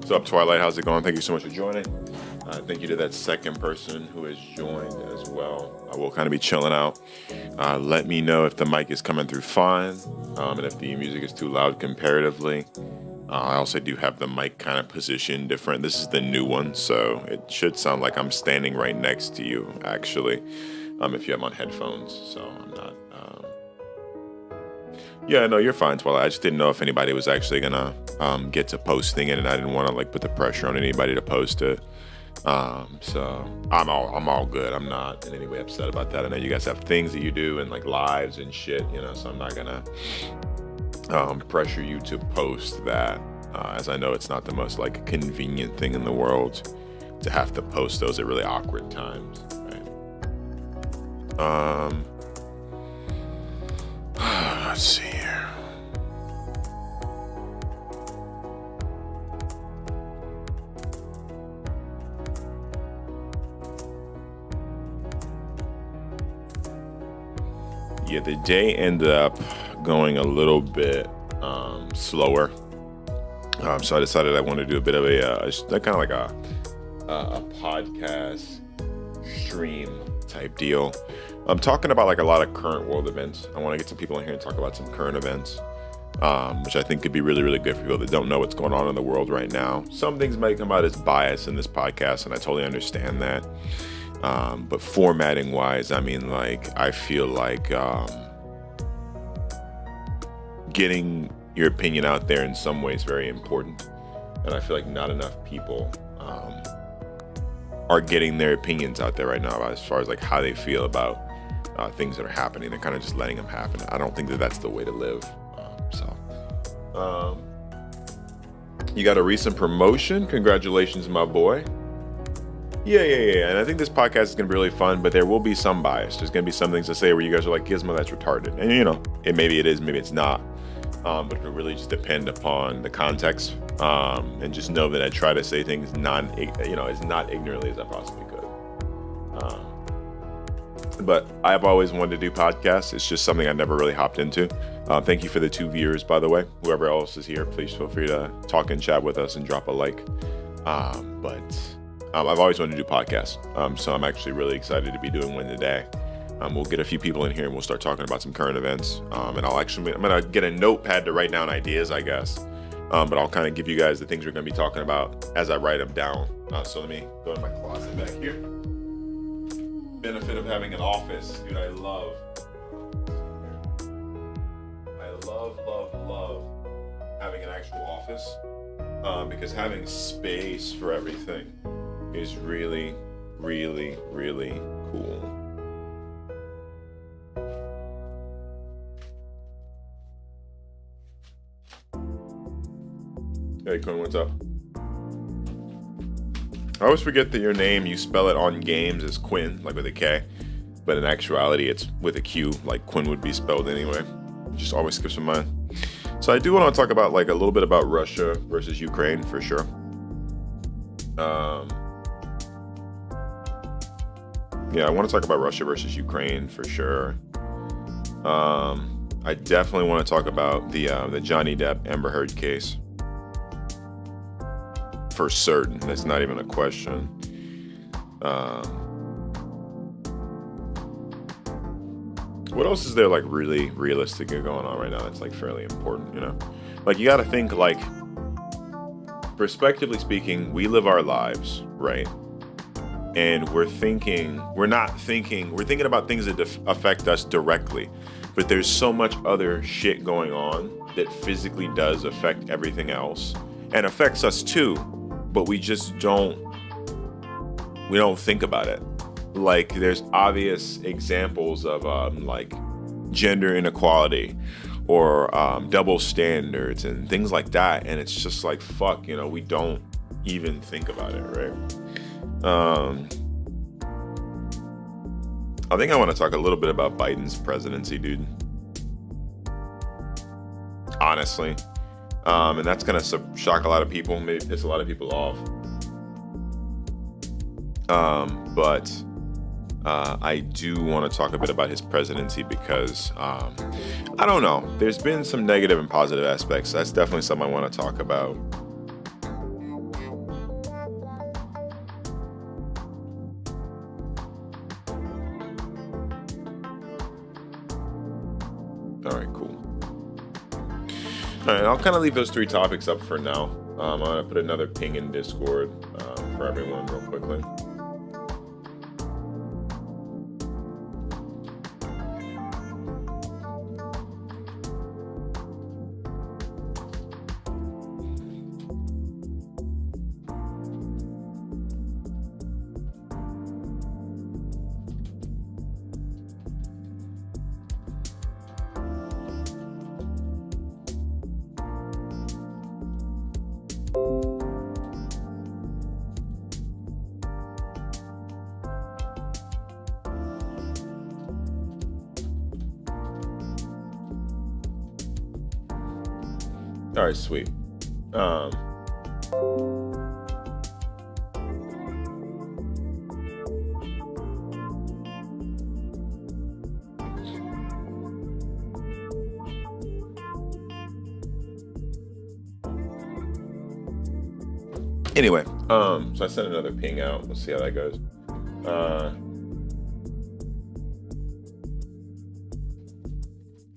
What's up, Twilight? How's it going? Thank you so much for joining. Thank you to that second person who has joined as well. I will kind of be chilling out. Let me know if the mic is coming through fine, and if the music is too loud comparatively. I also do have the mic kind of positioned different. This is the new one, so it should sound like I'm standing right next to you, actually, if you have on headphones. So I'm not... Yeah, no, you're fine, Twilight. I just didn't know if anybody was actually gonna get to posting it, and I didn't want to put the pressure on anybody to post it. So I'm all good. I'm not in any way upset about that. I know you guys have things that you do and lives and shit, so I'm not gonna pressure you to post that, as I know it's not the most convenient thing in the world to have to post those at really awkward times, right? Let's see here. Yeah, the day ended up going a little bit slower. So I decided I wanted to do a bit of a podcast stream type deal. I'm talking about a lot of current world events. I want to get some people in here and talk about some current events, which I think could be really, really good for people that don't know what's going on in the world right now. Some things might come out as bias in this podcast, and I totally understand that. But formatting wise, I feel like getting your opinion out there in some ways is very important. And I feel like not enough people are getting their opinions out there right now as far as how they feel about things that are happening. They're kind of just letting them happen. I don't think that that's the way to live. You got a recent promotion. Congratulations, my boy. Yeah. And I think this podcast is going to be really fun, but there will be some bias. There's going to be some things to say where you guys are like, Gizmo, that's retarded. And maybe it is, maybe it's not. But it'll really just depend upon the context. And just know that I try to say things as not ignorantly as I possibly could. But I've always wanted to do podcasts. It's just something I never really hopped into. Thank you for the 2 viewers, by the way. Whoever else is here, please feel free to talk and chat with us and drop a like. I've always wanted to do podcasts. So I'm actually really excited to be doing one today. We'll get a few people in here and we'll start talking about some current events. And I'm going to get a notepad to write down ideas, I guess. But I'll kind of give you guys the things we're going to be talking about as I write them down. So let me go in my closet back here. benefit of having an office, dude. I love, love having an actual office, because having space for everything is really, really, really cool. Hey, Quinn, what's up? I always forget that your name, you spell it on games as Quinn, like with a K, but in actuality it's with a Q, like Quinn would be spelled anyway. It just always skips my mind. So I do want to talk about like a little bit about Russia versus Ukraine for sure. Yeah, I want to talk about Russia versus Ukraine for sure. I definitely want to talk about the Johnny Depp Amber Heard case. For certain, that's not even a question. What else is there like really realistic going on right now that's like fairly important, you know? Like you gotta think like, prospectively speaking, we live our lives, right? And we're thinking about things that affect us directly, but there's so much other shit going on that physically does affect everything else and affects us too, but we just don't think about it. Like there's obvious examples of like gender inequality or double standards and things like that, and it's just like fuck, you know, we don't even think about it, right? I think I want to talk a little bit about Biden's presidency, dude. Honestly. And that's going to shock a lot of people, maybe piss a lot of people off. But I do want to talk a bit about his presidency because, I don't know, there's been some negative and positive aspects. That's definitely something I want to talk about. All right, cool. All right, I'll kind of leave those three topics up for now. I'm going to put another ping in Discord for everyone real quickly. All right, sweet. Anyway, so I sent another ping out. We'll see how that goes.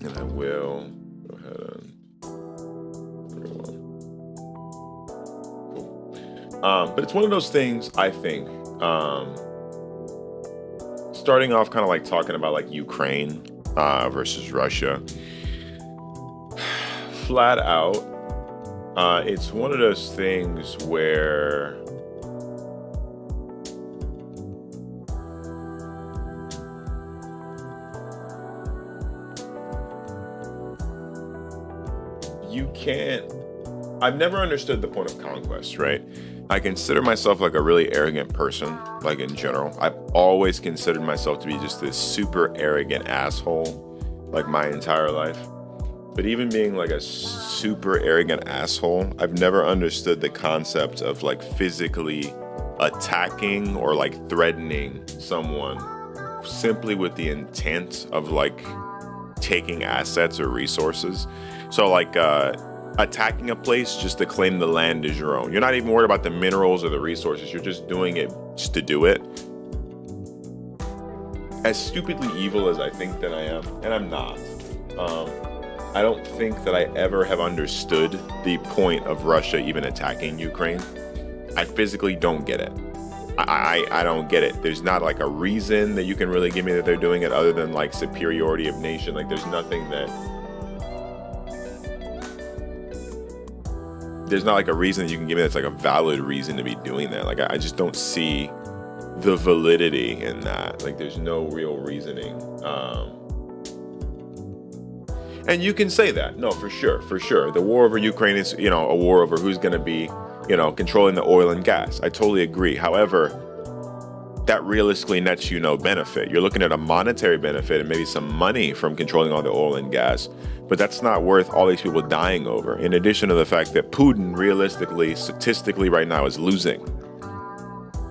And I will go ahead and but it's one of those things, I think, starting off kind of like talking about like Ukraine versus Russia, flat out, it's one of those things where you can't, I've never understood the point of conquest, right? I consider myself like a really arrogant person, like in general. I've always considered myself to be just this super arrogant asshole, like my entire life. But even being like a super arrogant asshole, I've never understood the concept of like physically attacking or like threatening someone simply with the intent of like taking assets or resources. So like, attacking a place just to claim the land as your own. You're not even worried about the minerals or the resources. You're just doing it just to do it. As stupidly evil as I think that I am, and I'm not, I don't think that I ever have understood the point of Russia even attacking Ukraine. I physically don't get it. I don't get it. There's not like a reason that you can really give me that they're doing it other than like superiority of nation. Like there's nothing that, there's not like a reason that you can give me that's like a valid reason to be doing that. Like I just don't see the validity in that. Like there's no real reasoning. And you can say that. No, for sure. The war over Ukraine is, a war over who's going to be, controlling the oil and gas. I totally agree. However, that realistically nets you no benefit. You're looking at a monetary benefit and maybe some money from controlling all the oil and gas, but that's not worth all these people dying over. In addition to the fact that Putin realistically, statistically right now is losing.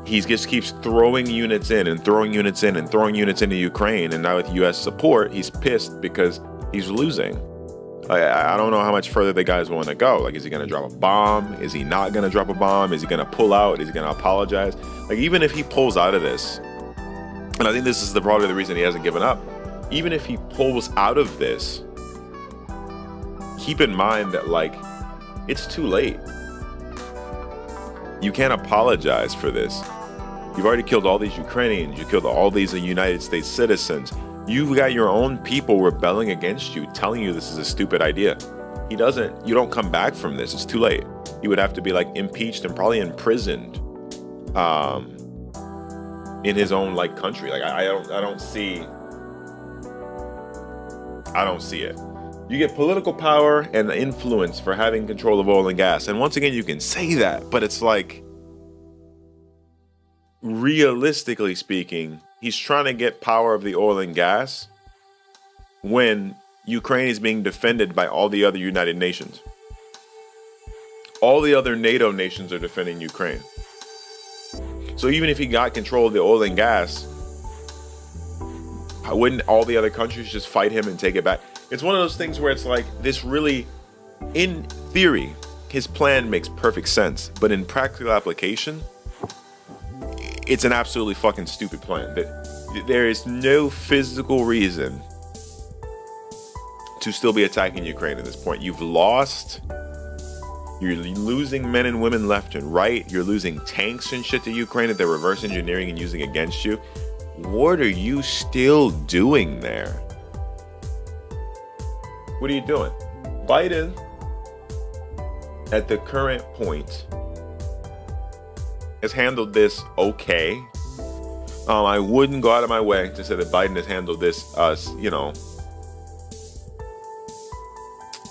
He just keeps throwing units in and throwing units in and throwing units into Ukraine. And now with US support, he's pissed because he's losing. I don't know how much further the guys want to go. Like, is he going to drop a bomb? Is he not going to drop a bomb? Is he going to pull out? Is he going to apologize? Like, even if he pulls out of this, and I think this is probably the reason he hasn't given up, even if he pulls out of this, keep in mind that, like, it's too late. You can't apologize for this. You've already killed all these Ukrainians. You killed all these United States citizens. You've got your own people rebelling against you, telling you this is a stupid idea. You don't come back from this. It's too late. He would have to be like impeached and probably imprisoned in his own like country. Like I don't see it. You get political power and influence for having control of oil and gas. And once again, you can say that, but it's like, realistically speaking, he's trying to get power of the oil and gas when Ukraine is being defended by all the other United Nations. All the other NATO nations are defending Ukraine. So even if he got control of the oil and gas, wouldn't all the other countries just fight him and take it back? It's one of those things where it's like, this really, in theory, his plan makes perfect sense. But in practical application, it's an absolutely fucking stupid plan. There is no physical reason to still be attacking Ukraine at this point. You've lost. You're losing men and women left and right. You're losing tanks and shit to Ukraine that they're reverse engineering and using against you. What are you still doing there? What are you doing? Biden, at the current point, has handled this okay. I wouldn't go out of my way to say that Biden has handled this,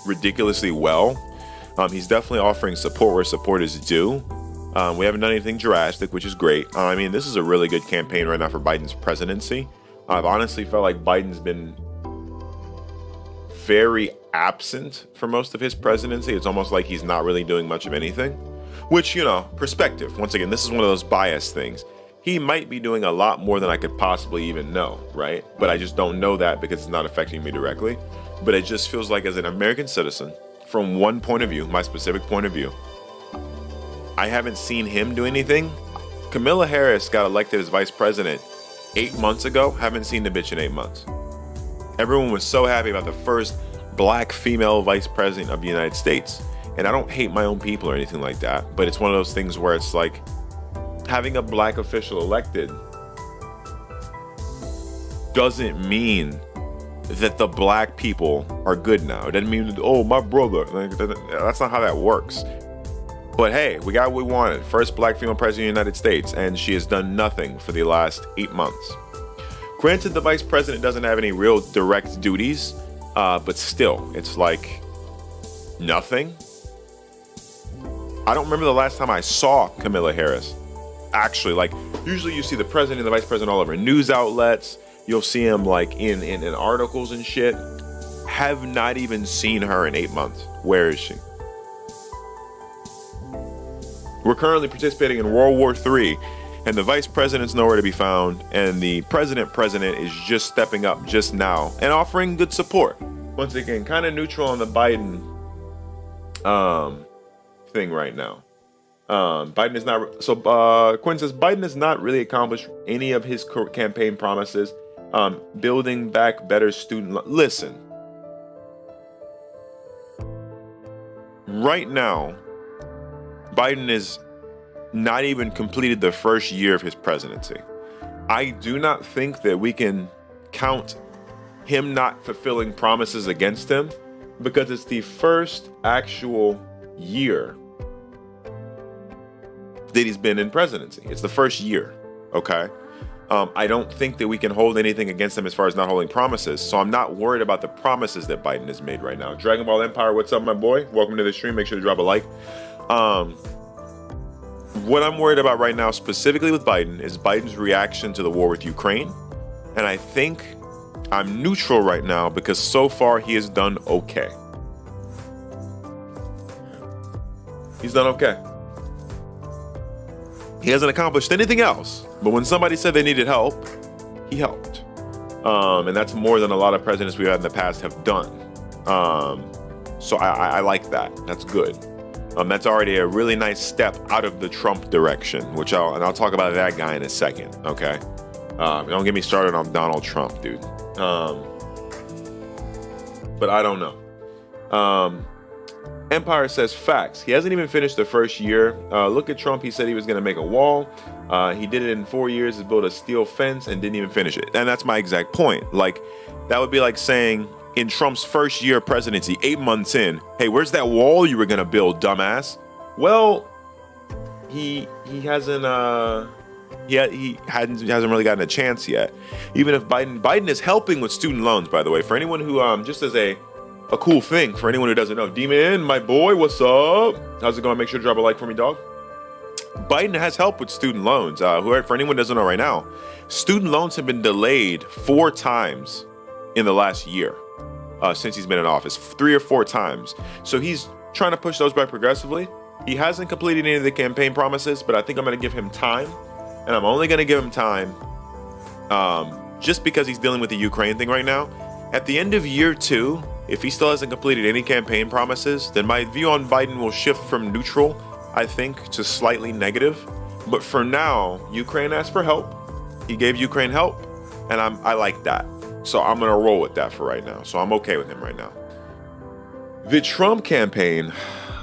ridiculously well. He's definitely offering support where support is due. We haven't done anything drastic, which is great. I mean, this is a really good campaign right now for Biden's presidency. I've honestly felt like Biden's been very absent for most of his presidency. It's almost like he's not really doing much of anything, which, perspective. Once again, this is one of those biased things. He might be doing a lot more than I could possibly even know, right? But I just don't know that because it's not affecting me directly. But it just feels like, as an American citizen, from one point of view, my specific point of view, I haven't seen him do anything. Kamala Harris got elected as vice president 8 months ago. Haven't seen the bitch in 8 months. Everyone was so happy about the first black female vice president of the United States. And I don't hate my own people or anything like that, but it's one of those things where it's like, having a black official elected doesn't mean that the black people are good now. It doesn't mean, oh, my brother. That's not how that works. But hey, we got what we wanted. First black female president of the United States, and she has done nothing for the last 8 months. Granted, the vice president doesn't have any real direct duties, but still, it's like nothing. I don't remember the last time I saw Kamala Harris. Actually, like, usually you see the president and the vice president all over news outlets. You'll see him like in articles and shit. Have not even seen her in 8 months. Where is she? We're currently participating in World War III, and the vice president's nowhere to be found, and the president is just stepping up just now and offering good support. Once again, kind of neutral on the Biden thing right now. Biden is not, so Quinn says Biden has not really accomplished any of his campaign promises. Building back better student listen, right now Biden is not even completed the first year of his presidency. I do not think that we can count him not fulfilling promises against him because it's the first actual year that he's been in presidency. It's the first year, okay? I don't think that we can hold anything against him as far as not holding promises. So I'm not worried about the promises that Biden has made right now. Dragon Ball Empire, what's up, my boy? Welcome to the stream. Make sure to drop a like. What I'm worried about right now, specifically with Biden, is Biden's reaction to the war with Ukraine. And I think I'm neutral right now because so far he has done okay. He's done okay. He hasn't accomplished anything else. But when somebody said they needed help, he helped. And that's more than a lot of presidents we've had in the past have done. So I like that. That's good. That's already a really nice step out of the Trump direction, I'll talk about that guy in a second, okay? Don't get me started on Donald Trump, dude. But I don't know. Empire says facts. He hasn't even finished the first year. Look at Trump. He said he was going to make a wall. He did it in 4 years, built a steel fence and didn't even finish it. And that's my exact point. Like, that would be like saying in Trump's first year of presidency, 8 months in, hey, where's that wall you were going to build, dumbass? Well, he hasn't really gotten a chance yet. Even if Biden is helping with student loans, by the way, for anyone who, just as a cool thing, for anyone who doesn't know, D-Man, my boy, what's up? How's it going? Make sure to drop a like for me, dog. Biden has helped with student loans. For anyone who doesn't know right now, student loans have been delayed 4 times in the last year since he's been in office, 3 or 4 times. So he's trying to push those back progressively. He hasn't completed any of the campaign promises, but I think I'm going to give him time. And I'm only going to give him time just because he's dealing with the Ukraine thing right now. At the end of year 2, if he still hasn't completed any campaign promises, then my view on Biden will shift from neutral, I think, to slightly negative. But for now, Ukraine asked for help. He gave Ukraine help, and I like that. So I'm going to roll with that for right now. So I'm okay with him right now. The Trump campaign,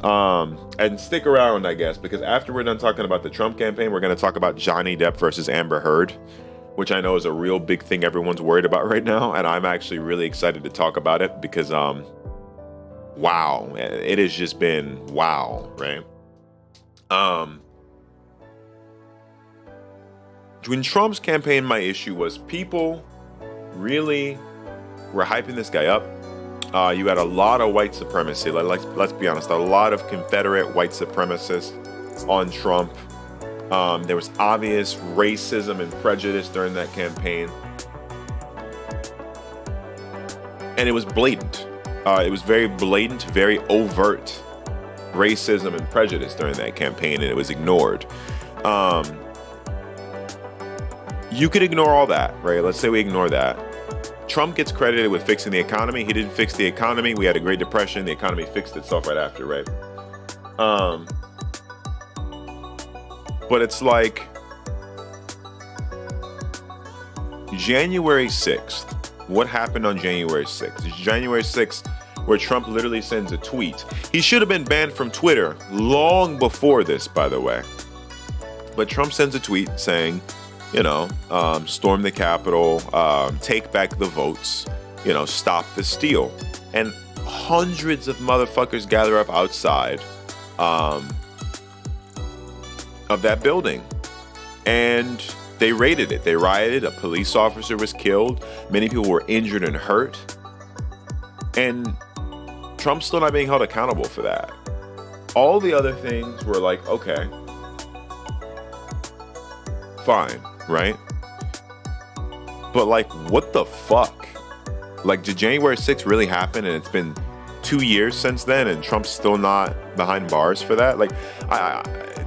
and stick around, I guess, because after we're done talking about the Trump campaign, we're going to talk about Johnny Depp versus Amber Heard, which I know is a real big thing everyone's worried about right now. And I'm actually really excited to talk about it because, wow, it has just been wow, right? When Trump's campaign, my issue was people really were hyping this guy up. You had a lot of white supremacy. Let's be honest, a lot of Confederate white supremacists on Trump. There was obvious racism and prejudice during that campaign. And it was blatant. It was very blatant, very overt racism and prejudice during that campaign, and it was ignored. You could ignore all that, right? Let's say we ignore that. Trump gets credited with fixing the economy. He didn't fix the economy. We had a Great Depression. The economy fixed itself right after, right? But it's like January 6th. What happened on January 6th? It's January 6th where Trump literally sends a tweet. He should have been banned from Twitter long before this, by the way. But Trump sends a tweet saying, storm the Capitol, take back the votes, stop the steal. And hundreds of motherfuckers gather up outside of that building. And they raided it. They rioted. A police officer was killed. Many people were injured and hurt. And Trump's still not being held accountable for that. All the other things were like, okay, fine, right? But like, what the fuck? Like, did January 6th really happen and it's been 2 years since then and Trump's still not behind bars for that? Like,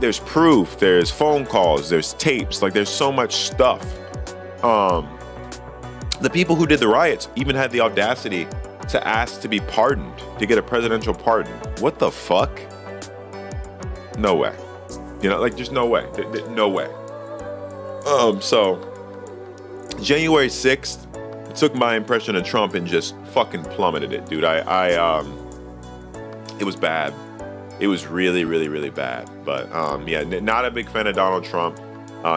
there's proof, there's phone calls, there's tapes, like there's so much stuff. The people who did the riots even had the audacity to ask to be pardoned, to get a presidential pardon. What the fuck? No way. Just no way. No way. So January 6th took my impression of Trump and just fucking plummeted it, dude. It was bad. It was really, really, really bad. But yeah, not a big fan of Donald Trump.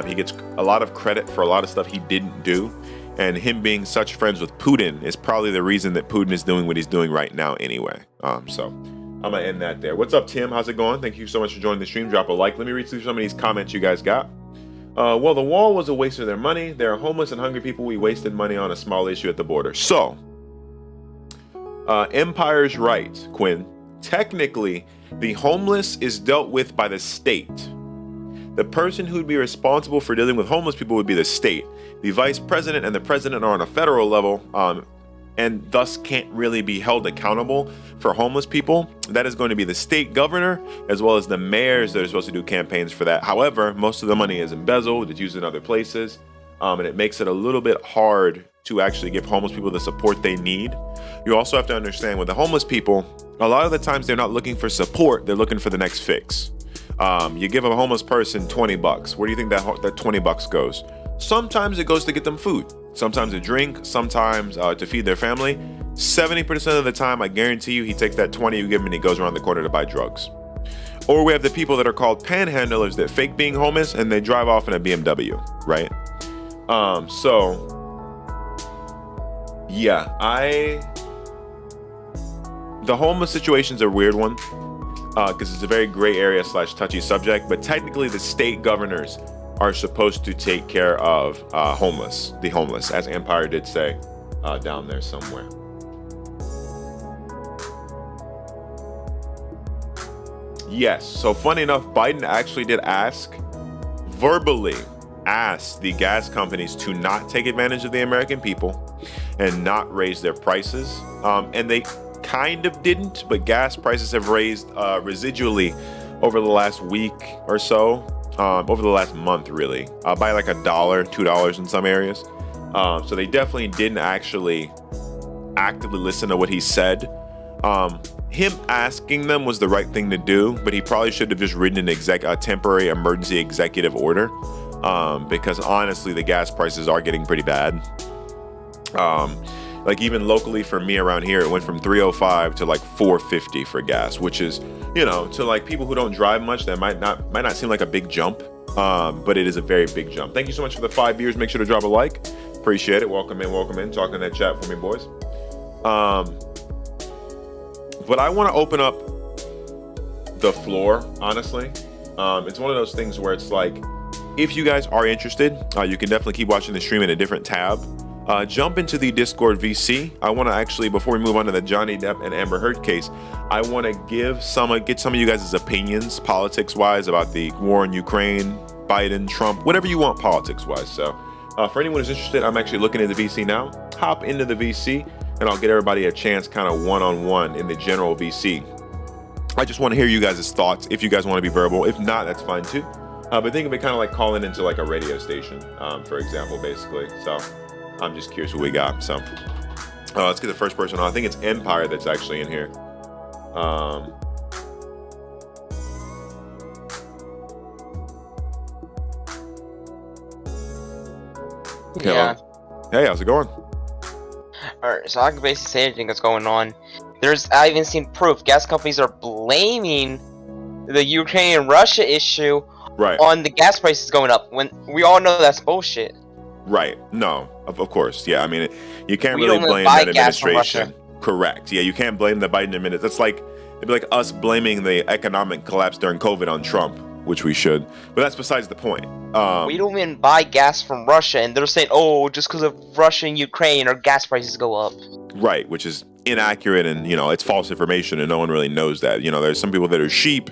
He gets a lot of credit for a lot of stuff he didn't do. And him being such friends with Putin is probably the reason that Putin is doing what he's doing right now anyway. So I'm going to end that there. What's up, Tim? How's it going? Thank you so much for joining the stream. Drop a like. Let me read through some of these comments you guys got. Well, the wall was a waste of their money. There are homeless and hungry people. We wasted money on a small issue at the border. So, Empire's right, Quinn. Technically, the homeless is dealt with by the state. The person who'd be responsible for dealing with homeless people would be the state. The vice president and the president are on a federal level, and thus can't really be held accountable for homeless people. That is going to be the state governor, as well as the mayors that are supposed to do campaigns for that. However, most of the money is embezzled, it's used in other places, and it makes it a little bit hard to actually give homeless people the support they need. You also have to understand with the homeless people, a lot of the times they're not looking for support, they're looking for the next fix. You give a homeless person $20. Where do you think that $20 goes? Sometimes it goes to get them food. Sometimes a drink, sometimes to feed their family. 70% of the time, I guarantee you, he takes that 20 you give him and he goes around the corner to buy drugs. Or we have the people that are called panhandlers that fake being homeless and they drive off in a BMW, right? The homeless situation's a weird one because it's a very gray area / touchy subject, but technically the state governors are supposed to take care of the homeless, as Empire did say down there somewhere. Yes, so funny enough, Biden actually did verbally ask the gas companies to not take advantage of the American people and not raise their prices. And they kind of didn't, but gas prices have raised residually over the last week or so. Over the last month, really, by like $1, $2 in some areas. So they definitely didn't actually actively listen to what he said. Him asking them was the right thing to do, but he probably should have just written a temporary emergency executive order, because honestly, the gas prices are getting pretty bad. Like even locally for me around here, it went from $3.05 to like $4.50 for gas, which is, to like people who don't drive much, that might not seem like a big jump, but it is a very big jump. Thank you so much for the 5 years. Make sure to drop a like. Appreciate it. Welcome in. Talk in that chat for me, boys. But I want to open up the floor, honestly. It's one of those things where it's like, if you guys are interested, you can definitely keep watching the stream in a different tab. Jump into the Discord VC. I want to actually, before we move on to the Johnny Depp and Amber Heard case, I want to get some of you guys' opinions, politics-wise, about the war in Ukraine, Biden, Trump, whatever you want politics-wise. So for anyone who's interested, I'm actually looking at the VC now. Hop into the VC, and I'll get everybody a chance kind of one-on-one in the general VC. I just want to hear you guys' thoughts, if you guys want to be verbal. If not, that's fine too. But think of it kind of like calling into like a radio station, for example, basically. So I'm just curious what we got. So let's get the first person on. I think it's Empire that's actually in here. Yeah. Hey, how's it going? Alright, so I can basically say anything that's going on. I even seen proof. Gas companies are blaming the Ukraine-Russia issue on the gas prices going up, when we all know that's bullshit. Right. No, of course. Yeah, I mean, you can't really blame that administration. Correct. Yeah, you can't blame the Biden administration. That's like, it'd be like us blaming the economic collapse during COVID on Trump, which we should. But that's besides the point. We don't even buy gas from Russia, and they're saying, oh, just because of Russia and Ukraine, our gas prices go up. Right, which is inaccurate, and, it's false information, and no one really knows that. There's some people that are sheep.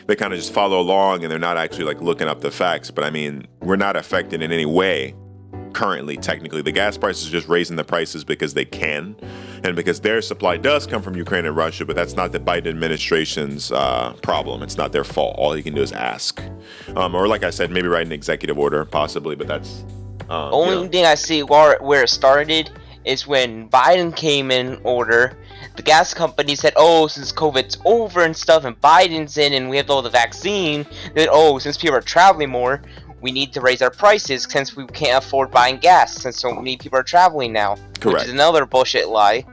They kind of just follow along, and they're not actually, like, looking up the facts. But, I mean, we're not affected in any way. Currently, technically, the gas prices are just raising the prices because they can, and because their supply does come from Ukraine and Russia, but that's not the Biden administration's problem. It's not their fault. All you can do is ask, or like I said, maybe write an executive order, possibly. But that's only thing I see where it started is when Biden came in order. The gas company said, oh, since COVID's over and stuff, and Biden's in, and we have all the vaccine, then since people are traveling more, we need to raise our prices since we can't afford buying gas since so many people are traveling now. Correct. Which is another bullshit lie.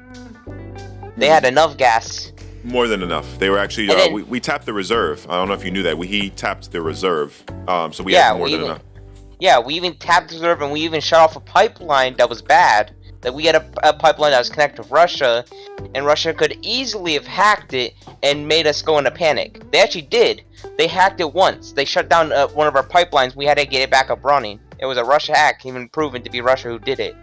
They had enough gas. More than enough. They were actually And then, we tapped the reserve. I don't know if you knew that. He tapped the reserve. So we yeah, had more than enough. Yeah, we even tapped the reserve, and we even shut off a pipeline that was bad. That we had a pipeline that was connected to Russia, and Russia could easily have hacked it and made us go into panic. They actually did. They hacked it once. They shut down one of our pipelines. We had to get it back up running. It was a Russia hack, even proven to be Russia who did it.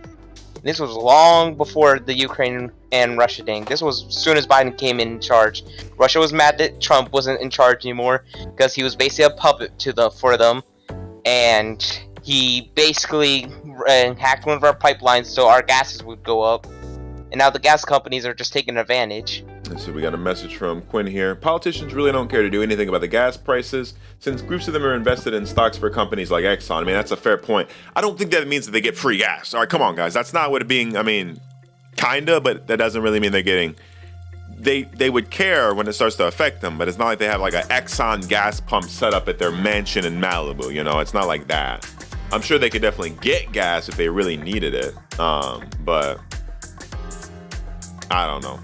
This was long before the Ukraine and Russia thing. This was as soon as Biden came in charge. Russia was mad that Trump wasn't in charge anymore because he was basically a puppet for them, and he basically hacked one of our pipelines so our gases would go up. And now the gas companies are just taking advantage. And so we got a message from Quinn here. Politicians really don't care to do anything about the gas prices since groups of them are invested in stocks for companies like Exxon. I mean, that's a fair point. I don't think that means that they get free gas. All right, come on, guys. That's not what it being, I mean, kinda, but that doesn't really mean they're getting... They would care when it starts to affect them, but it's not like they have like an Exxon gas pump set up at their mansion in Malibu, you know? It's not like that. I'm sure they could definitely get gas if they really needed it, but I don't know.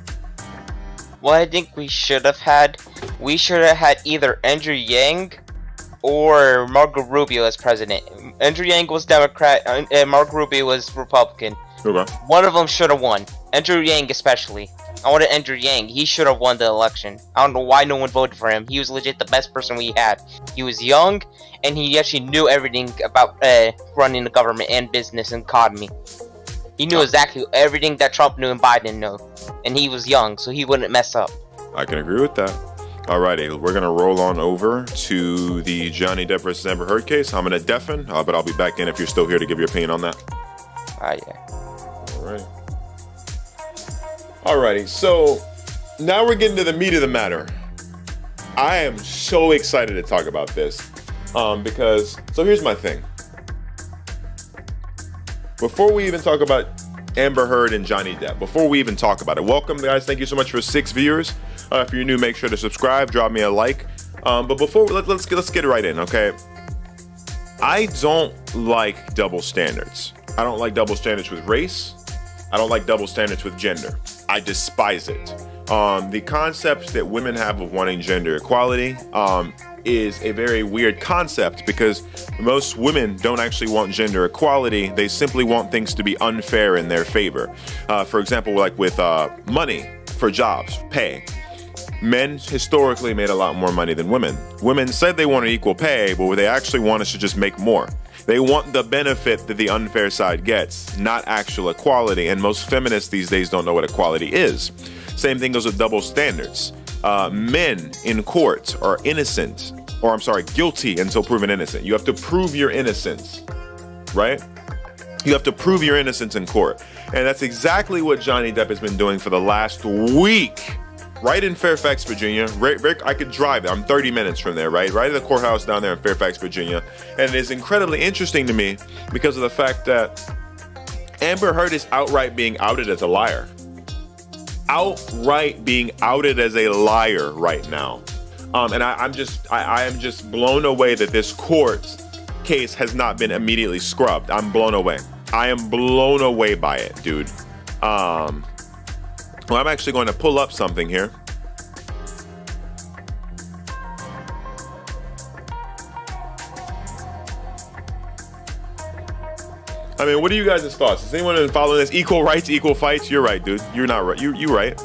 What I think we should have had either Andrew Yang or Marco Rubio as president. Andrew Yang was Democrat, and Marco Rubio was Republican. Okay. One of them should have won. Andrew Yang especially. I wanted Andrew Yang. He should have won the election. I don't know why no one voted for him. He was legit the best person we had. He was young, and he actually knew everything about running the government and business and economy. He knew exactly everything that Trump knew and Biden knew. And he was young, so he wouldn't mess up. I can agree with that. Alrighty, we're going to roll on over to the Johnny Depp versus Amber Heard case. I'm going to deafen, but I'll be back in if you're still here to give your opinion on that. Yeah. Alright. Alrighty, so now we're getting to the meat of the matter. I am so excited to talk about this because, so here's my thing. Before we even talk about Amber Heard and Johnny Depp, before we even talk about it, welcome guys. Thank you so much for 6 viewers. If you're new, make sure to subscribe, drop me a like. But before let's get right in, okay? I don't like double standards. I don't like double standards with race. I don't like double standards with gender. I despise it. The concept that women have of wanting gender equality is a very weird concept because most women don't actually want gender equality. They simply want things to be unfair in their favor. For example, like with money for jobs, pay. Men historically made a lot more money than women. Women said they wanted equal pay, but what they actually want is to just make more. They want the benefit that the unfair side gets, not actual equality. And most feminists these days don't know what equality is. Same thing goes with double standards. Men in court are innocent, or I'm sorry, guilty until proven innocent. You have to prove your innocence, right? You have to prove your innocence in court. And that's exactly what Johnny Depp has been doing for the last week. Right in Fairfax, Virginia. I could drive there. I'm 30 minutes from there, right? Right at the courthouse down there in Fairfax, Virginia. And it is incredibly interesting to me because of the fact that Amber Heard is outright being outed as a liar. Outright being outed as a liar right now. And I am just blown away that this court case has not been immediately scrubbed. I'm blown away. I am blown away by it, dude. Well, I'm actually going to pull up something here. I mean, what are you guys' thoughts? Is anyone following this? Equal rights, equal fights? You're right, dude. You're not right. You right.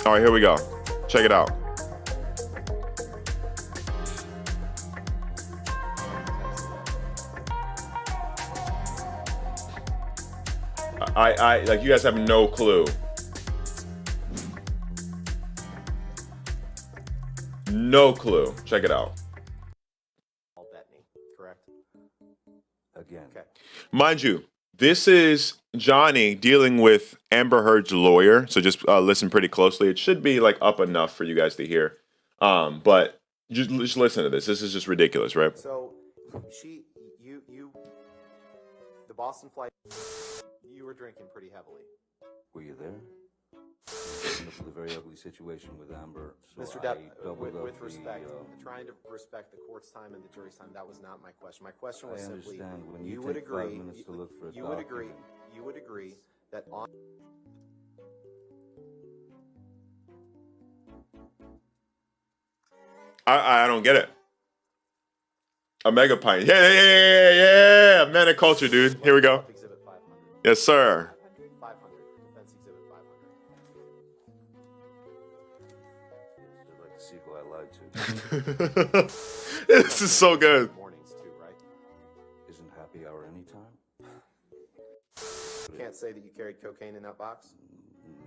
All right, here we go. Check it out. I like, you guys have no clue. No clue. Check it out. Correct? Again. Okay. Mind you, this is Johnny dealing with Amber Heard's lawyer. So just listen pretty closely. It should be like up enough for you guys to hear. But just listen to this. This is just ridiculous, right? So the Boston flight, you were drinking pretty heavily. Were you there? This is a very ugly situation with Amber. So Mr. Depp, with respect, trying to respect the court's time and the jury's time, that was not my question. My question was simply, you would agree that on... I don't get it. A mega pint. Yeah. Man of culture, dude. Here we go. Exhibit 500. Yes, sir. 500. Defense Exhibit 500. I'd like to see who I lied to. This is so good. Mornings too, right? Isn't happy hour anytime? You can't say that you carried cocaine in that box.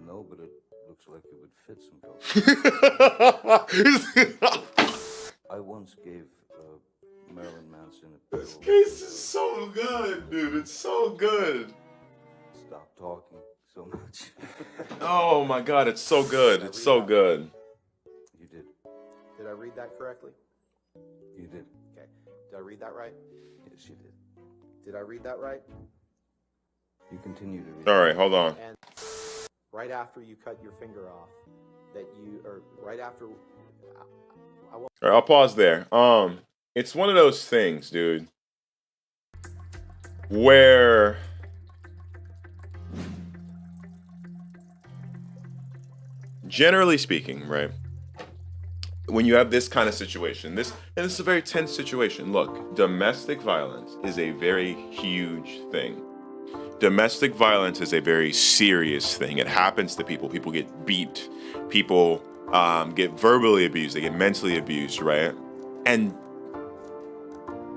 No, but it looks like it would fit some cocaine. I once gave Marilyn Manson a pill. This case is so good, dude. It's so good. Stop talking so much. Oh my God, it's so good. It's so good. You did. Did I read that correctly? You did. Okay. Did I read that right? Yes, you did. Did I read that right? You continue to read. All right, hold on. And right after you cut your finger off, right after, I won't. All right, I'll pause there. It's one of those things, dude, where generally speaking, right, when you have this kind of situation, and this is a very tense situation. Look, domestic violence is a very huge thing. Domestic violence is a very serious thing. It happens to people. People get beat. People get verbally abused. They get mentally abused, right? And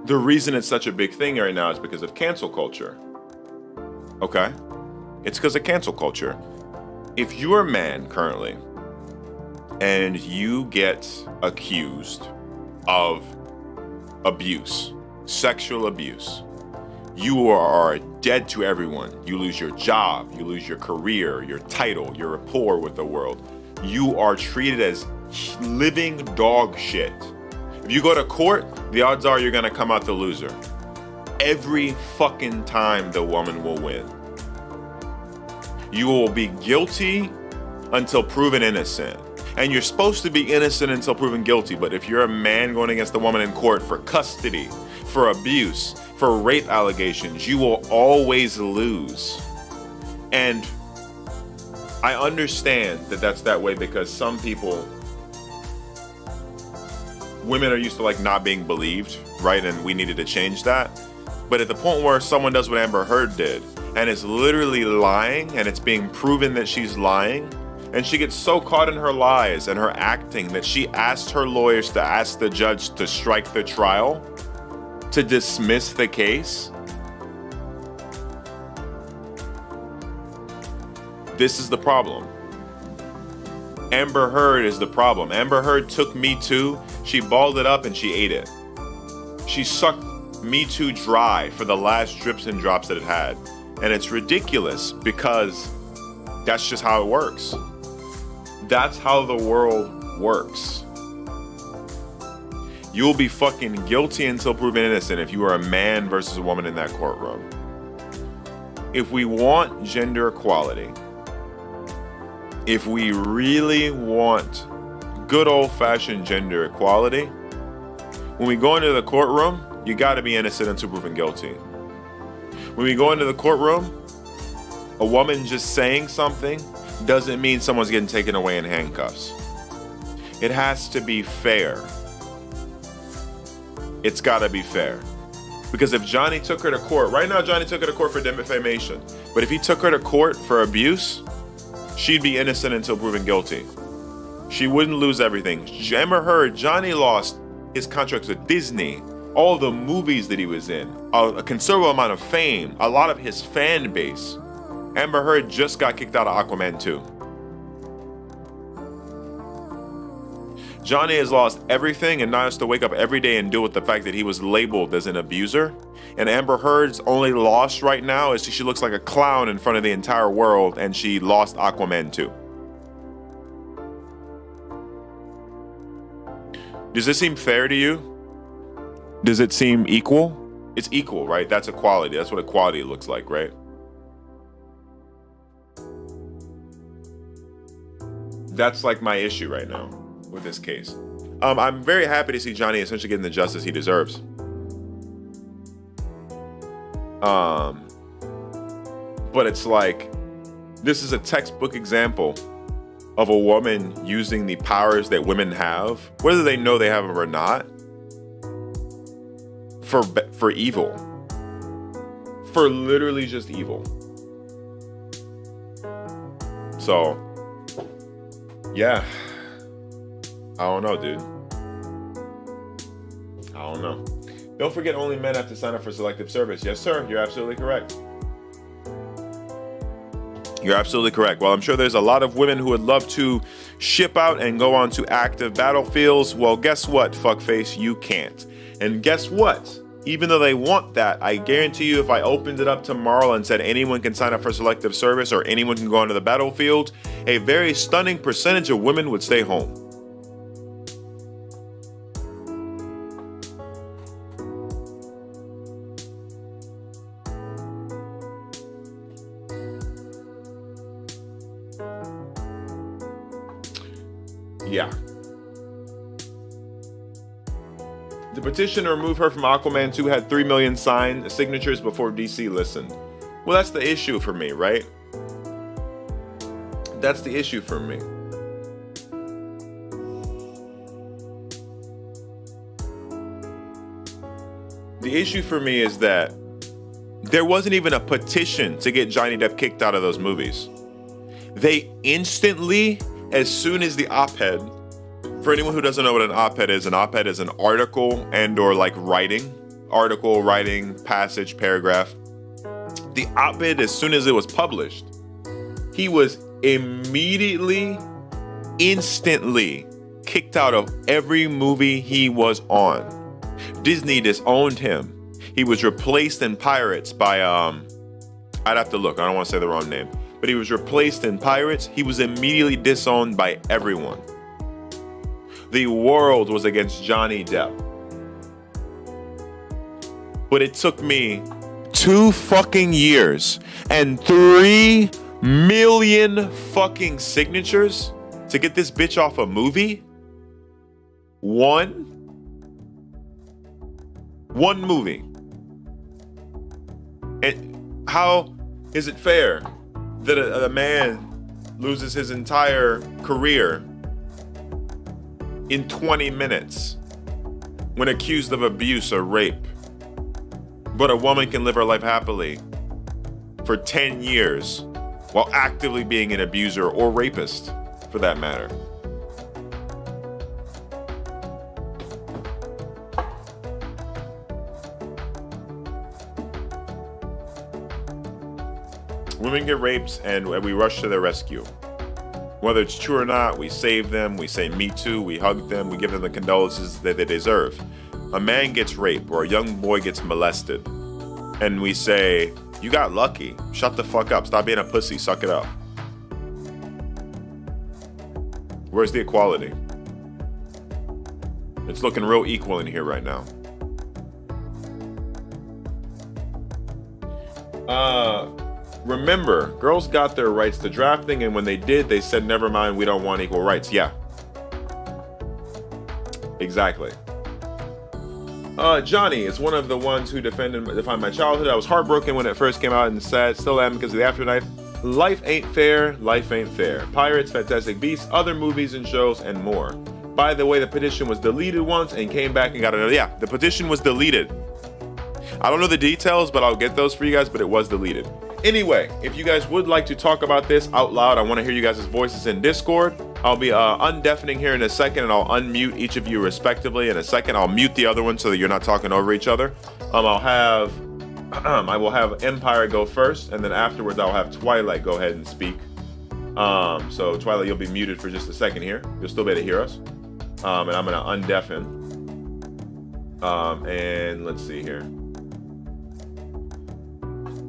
the reason it's such a big thing right now is because of cancel culture. Okay? It's because of cancel culture. If you're a man currently and you get accused of abuse, sexual abuse, you are dead to everyone. You lose your job, you lose your career, your title, your rapport with the world. You are treated as living dog shit. If you go to court, the odds are you're gonna come out the loser. Every fucking time the woman will win. You will be guilty until proven innocent. And you're supposed to be innocent until proven guilty, but if you're a man going against a woman in court for custody, for abuse, for rape allegations, you will always lose. And I understand that that's that way because some people, women are used to like not being believed, right? And we needed to change that. But at the point where someone does what Amber Heard did and is literally lying and it's being proven that she's lying, and she gets so caught in her lies and her acting that she asked her lawyers to ask the judge to strike the trial, to dismiss the case. This is the problem. Amber Heard is the problem. Amber Heard took Me Too, she balled it up and she ate it. She sucked Me Too dry for the last drips and drops that it had. And it's ridiculous because that's just how it works. That's how the world works. You'll be fucking guilty until proven innocent if you are a man versus a woman in that courtroom. If we want gender equality, if we really want good old-fashioned gender equality, when we go into the courtroom, you gotta be innocent until proven guilty. When we go into the courtroom, a woman just saying something doesn't mean someone's getting taken away in handcuffs. It has to be fair. It's gotta be fair. Because if Johnny took her to court, right now Johnny took her to court for defamation, but if he took her to court for abuse, she'd be innocent until proven guilty. She wouldn't lose everything. Amber Heard, Johnny lost his contracts with Disney, all the movies that he was in, a considerable amount of fame, a lot of his fan base. Amber Heard just got kicked out of Aquaman 2. Johnny has lost everything and now has to wake up every day and deal with the fact that he was labeled as an abuser. And Amber Heard's only loss right now is she looks like a clown in front of the entire world and she lost Aquaman 2. Does this seem fair to you? Does it seem equal? It's equal, right? That's equality. That's what equality looks like, right? That's like my issue right now with this case. I'm very happy to see Johnny essentially getting the justice he deserves. But it's like, this is a textbook example of a woman using the powers that women have, whether they know they have them or not, for evil. For literally just evil. So, yeah. I don't know, dude. I don't know. Don't forget, only men have to sign up for selective service. Yes, sir. You're absolutely correct. You're absolutely correct. Well, I'm sure there's a lot of women who would love to ship out and go on to active battlefields. Well, guess what, fuckface? You can't. And guess what? Even though they want that, I guarantee you if I opened it up tomorrow and said anyone can sign up for selective service or anyone can go onto the battlefield, a very stunning percentage of women would stay home. Yeah. The petition to remove her from Aquaman 2 had 3 million signed signatures before DC listened. Well, that's the issue for me, right? That's the issue for me. The issue for me is that there wasn't even a petition to get Johnny Depp kicked out of those movies. They instantly, as soon as the op-ed, for anyone who doesn't know what an op-ed is an article and or like article, writing, passage, paragraph. The op-ed, as soon as it was published, he was instantly kicked out of every movie he was on. Disney disowned him. He was replaced in Pirates by, I'd have to look, I don't want to say the wrong name, but he was replaced in Pirates. He was immediately disowned by everyone. The world was against Johnny Depp. But it took me 2 fucking years and 3 million fucking signatures to get this bitch off a movie. One movie. And how is it fair that a man loses his entire career in 20 minutes when accused of abuse or rape, but a woman can live her life happily for 10 years while actively being an abuser or rapist, for that matter? Women get raped and we rush to their rescue. Whether it's true or not, we save them, we say me too, we hug them, we give them the condolences that they deserve. A man gets raped or a young boy gets molested, and we say, you got lucky, shut the fuck up, stop being a pussy, suck it up. Where's the equality? It's looking real equal in here right now. Remember, girls got their rights to drafting, and when they did, they said, never mind, we don't want equal rights. Yeah. Exactly. Johnny is one of the ones who defined my childhood. I was heartbroken when it first came out and sad, still am because of the afterlife. Life ain't fair, life ain't fair. Pirates, Fantastic Beasts, other movies and shows, and more. By the way, the petition was deleted once and came back and got another. Yeah, the petition was deleted. I don't know the details, but I'll get those for you guys, but it was deleted. Anyway, if you guys would like to talk about this out loud, I want to hear you guys' voices in Discord. I'll be undeafening here in a second, and I'll unmute each of you respectively in a second. I'll mute the other one so that you're not talking over each other. I will have Empire go first, and then afterwards I'll have Twilight go ahead and speak. So Twilight, you'll be muted for just a second here. You'll still be able to hear us. And I'm gonna undeafen. And let's see here.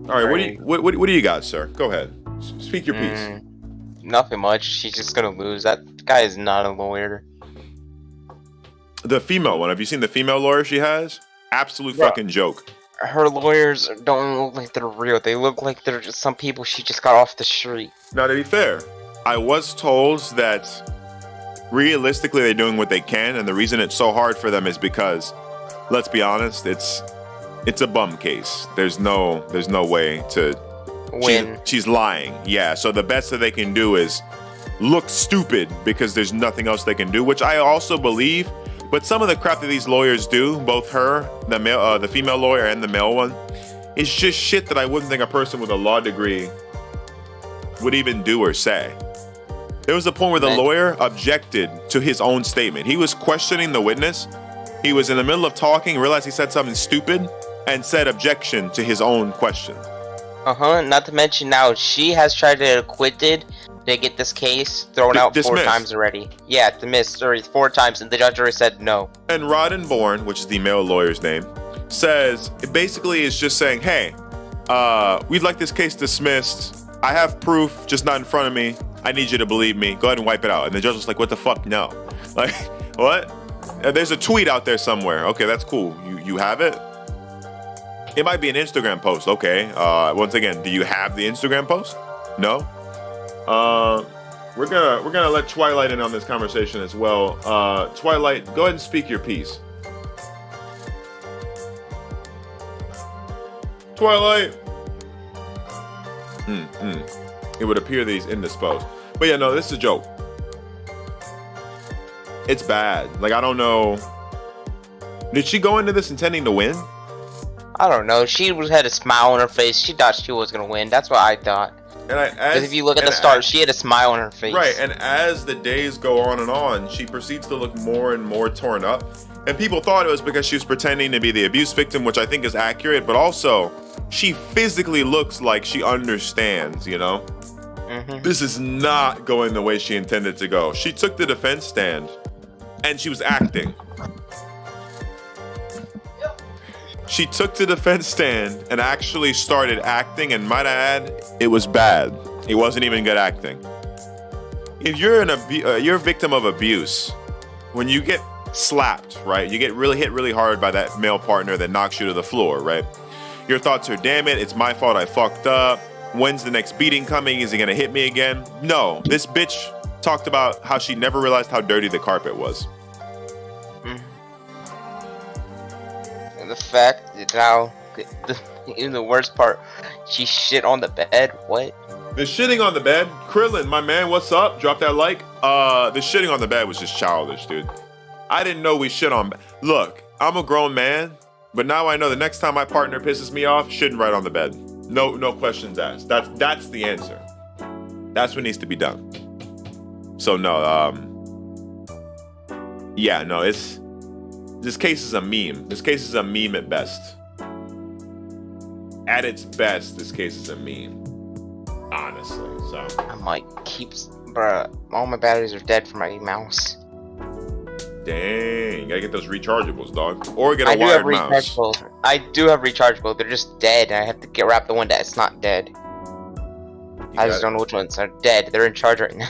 All right, what do you got, sir? Go ahead. Speak your piece. Nothing much. She's just gonna lose. That guy is not a lawyer. The female one. Have you seen the female lawyer she has? Absolute fucking joke. Her lawyers don't look like they're real. They look like they're just some people she just got off the street. Now, to be fair, I was told that realistically they're doing what they can, and the reason it's so hard for them is because, let's be honest, it's a bum case. There's no way to win. She's lying. Yeah. So the best that they can do is look stupid because there's nothing else they can do, which I also believe. But some of the crap that these lawyers do, both her, the female lawyer, and the male one, is just shit that I wouldn't think a person with a law degree would even do or say. There was a point where the lawyer objected to his own statement. He was questioning the witness. He was in the middle of talking, realized he said something stupid, and said objection to his own question. Not to mention now she has tried to acquitted to get this case thrown out dismissed. 4 times already. Yeah, dismissed 4 times, and the judge already said no. And Rodden Bourne, which is the male lawyer's name, says it basically is just saying, hey, we'd like this case dismissed. I have proof, just not in front of me. I need you to believe me. Go ahead and wipe it out. And the judge was like, what the fuck? No. Like, what? There's a tweet out there somewhere. Okay, that's cool. You have it? It might be an Instagram post. Okay. Once again, do you have the Instagram post? No. We're gonna let Twilight in on this conversation as well. Twilight, go ahead and speak your piece. Twilight. It would appear that he's indisposed. But yeah, no, this is a joke. It's bad. Like, I don't know. Did she go into this intending to win? I don't know. She had a smile on her face. She thought she was gonna win. That's what I thought. Because if you look at the start, she had a smile on her face. Right, and as the days go on, she proceeds to look more and more torn up. And people thought it was because she was pretending to be the abuse victim, which I think is accurate, but also she physically looks like she understands, you know? This is not going the way she intended to go. She took the defense stand and she was acting. She took the defense stand and actually started acting, and might I add, it was bad. It wasn't even good acting. If you're you're a victim of abuse, when you get slapped, right? You get really hit really hard by that male partner that knocks you to the floor, right? Your thoughts are, damn it, it's my fault, I fucked up. When's the next beating coming? Is he gonna hit me again? No, this bitch talked about how she never realized how dirty the carpet was. And the fact that now, in the worst part, she shit on the bed. What? The shitting on the bed? Krillin, my man, what's up? Drop that like. The shitting on the bed was just childish, dude. I didn't know we shit on. Look, I'm a grown man, but now I know the next time my partner pisses me off, shitting right on the bed. No questions asked. That's the answer. That's what needs to be done. So no, yeah, no, this case is a meme. This case is a meme at best. At its best, this case is a meme. Honestly, so. I'm like, bruh, all my batteries are dead for my mouse. Dang, you gotta get those rechargeables, dog. Or get a wired mouse. I do have rechargeable. They're just dead. I have to wrap the one that's not dead. I just don't know which ones are dead. They're in charge right now.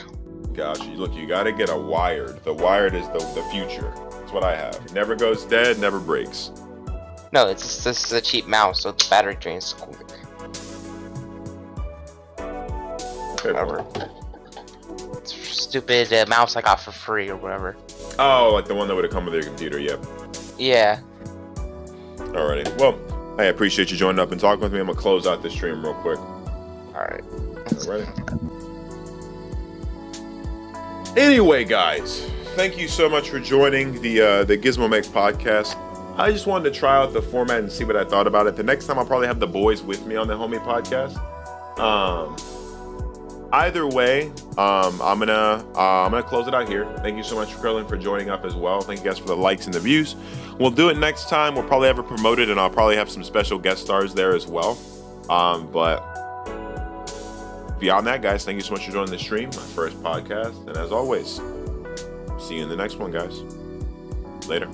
Gosh, look, you gotta get a wired. The wired is the future. That's what I have. Never goes dead, never breaks. No, it's just a cheap mouse, so the battery drains quick. Okay, whatever. It's a stupid mouse I got for free or whatever. Oh, like the one that would have come with your computer, yep. Yeah. Alrighty. Well, I appreciate you joining up and talking with me. I'm gonna close out this stream real quick. Alright. Alrighty. Anyway, guys, thank you so much for joining the Gismomech podcast. I just wanted to try out the format and see what I thought about it. The next time I'll probably have the boys with me on the homie podcast. Either way, I'm gonna close it out here. Thank you so much, Krillin, for joining up as well. Thank you guys for the likes and the views. We'll do it next time. We'll probably have it promoted, and I'll probably have some special guest stars there as well. But beyond that, guys, thank you so much for joining the stream, my first podcast. And as always, see you in the next one, guys. Later.